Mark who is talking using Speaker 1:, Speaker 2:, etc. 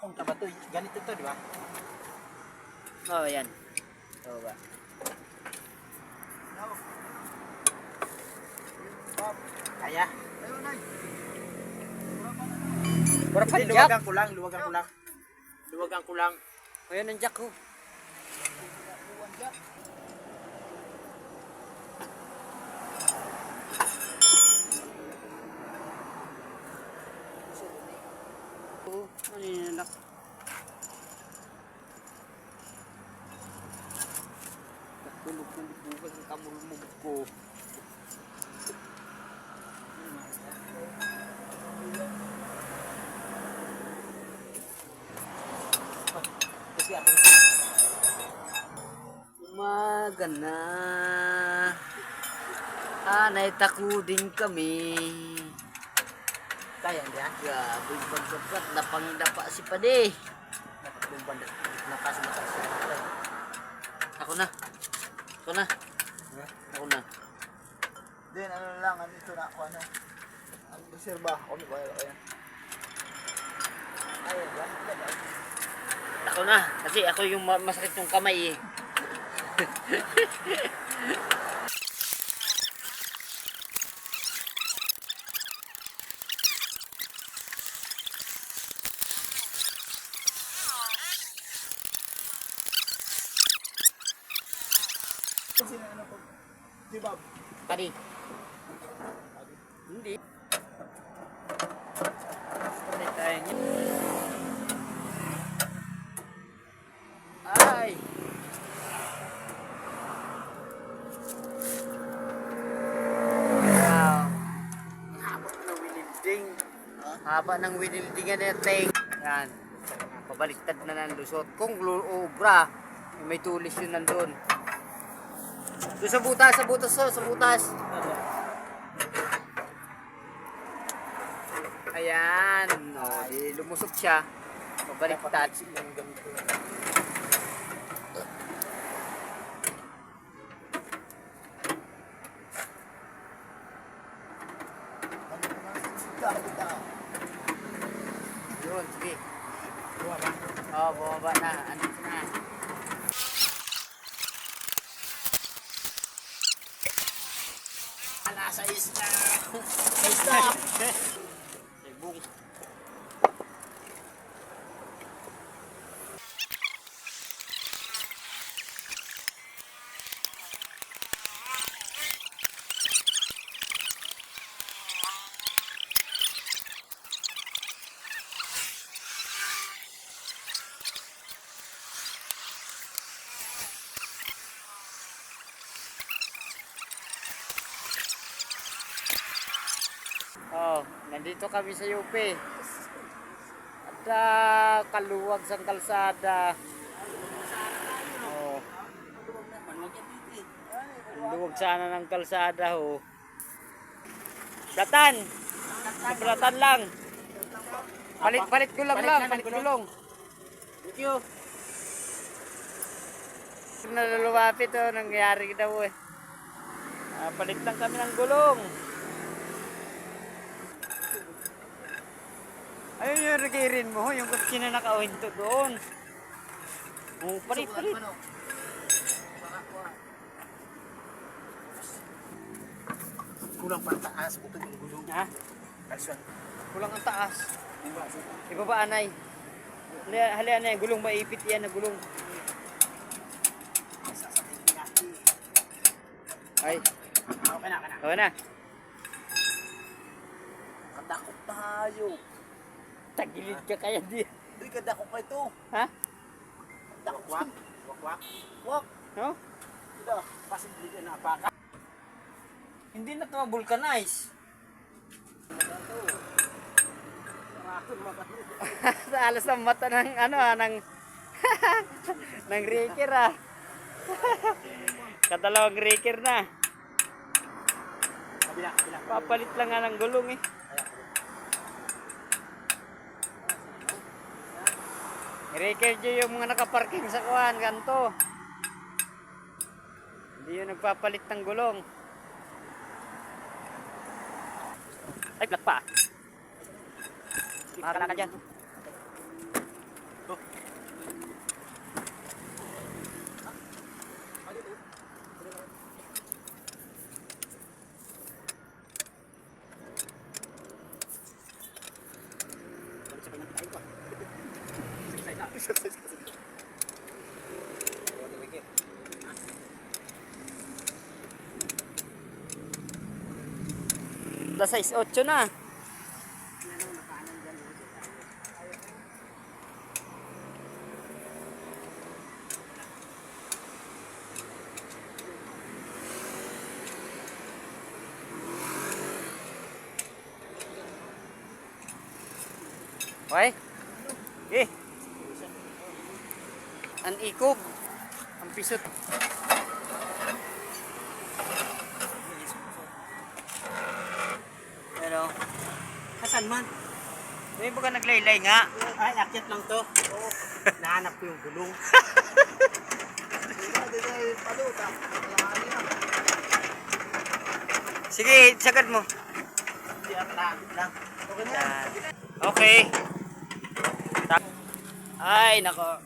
Speaker 1: kung tabato, ganito to, di ba?
Speaker 2: Oh, yan. Oo ba?
Speaker 1: Kaya.
Speaker 2: Para pa
Speaker 1: Hindi,
Speaker 2: jack.
Speaker 1: luwagan ko lang, luwagan ko lang. Luwagan ko lang.
Speaker 2: Ayan ang jack ko. Oo, ano yun anak? Nakulog-kulog bukas ang kamulmog ko.
Speaker 1: Kasi ako,
Speaker 2: Umaga na. Naitako din kami.
Speaker 1: kaya niya.
Speaker 2: Grabe pagkakat. Napangdapa si Pade.
Speaker 1: Dapat yung banda, nakas.
Speaker 2: Ako na. Ako na. Ako na.
Speaker 1: Then ano lang, ito na ako, ano. Ang reserva, ako ni Kuya kaya. Ayun ba?
Speaker 2: Ako na. Kasi ako yung masakit yung kamay eh.
Speaker 1: Kasi ano po, di ba?
Speaker 2: Padi. Hindi. Padi tayo niya. Ay! Wow! Haba ng winilding. Haba ng winildingan natin. Yan. Pabaliktad na ng lusot. Kung obra, may tulis yun nandun. Doon sa butas, sa butas. Ayan. O, di lumusot siya. Pabaliktad.
Speaker 1: Yung ganito.
Speaker 2: Yun, sige.
Speaker 1: Buwa ba?
Speaker 2: Oo, bumaba na. Andito na.
Speaker 1: Nasa isla. Sa isla.
Speaker 2: Ibong. Oh, nandito kami sa UP. At kaluwag sa kalsada. Oh. Ang luwag sana ng kalsada ho. Datan! Datan lang. Palit gulong lang, palit gulong.
Speaker 1: Thank you.
Speaker 2: Nalulupapit oh, nangyari daw eh. Palit lang kami ng gulong. Ayun yung regirin mo, yung kutsi na nakahinto doon. Oh, palit.
Speaker 1: Kulang pa taas, butong yung gulong.
Speaker 2: Ha?
Speaker 1: Kalsyon.
Speaker 2: Kulang ang taas. Ibaba anay. Halian na yung gulong, maipit yan na gulong.
Speaker 1: Sasakit niya.
Speaker 2: Ay,
Speaker 1: Okay na.
Speaker 2: okay na.
Speaker 1: Kadakot tayo.
Speaker 2: Tagilid ka kaya di.
Speaker 1: Uy, kadakot ka ito.
Speaker 2: Ha?
Speaker 1: Dakot. Wak. Wak.
Speaker 2: No?
Speaker 1: Ito, posible ka na apaka.
Speaker 2: Hindi na ito vulcanize. Sa alas ng mata ng ng ng raker ah. Kadalawang raker na.
Speaker 1: Kabila.
Speaker 2: Papalit lang nga ng gulong eh. Raker dyan yung mga nakaparking sa kuhan, ganito. Hindi yung nagpapalit ng gulong. Ay, black pa. Para ka dyan. Plus size 8 na. Okay? Eh. Ang ikog. Ang pisot. Pero,
Speaker 3: Asan man?
Speaker 2: hindi mo ka naglaylay nga.
Speaker 3: Ay, akyat lang to. Oo. Nahanap ko yung gulong.
Speaker 1: Paluta. Kailangan niya.
Speaker 2: Sige, sagad mo.
Speaker 3: Hindi at lang. Okay na.
Speaker 2: Yan. Okay. Ay, nako.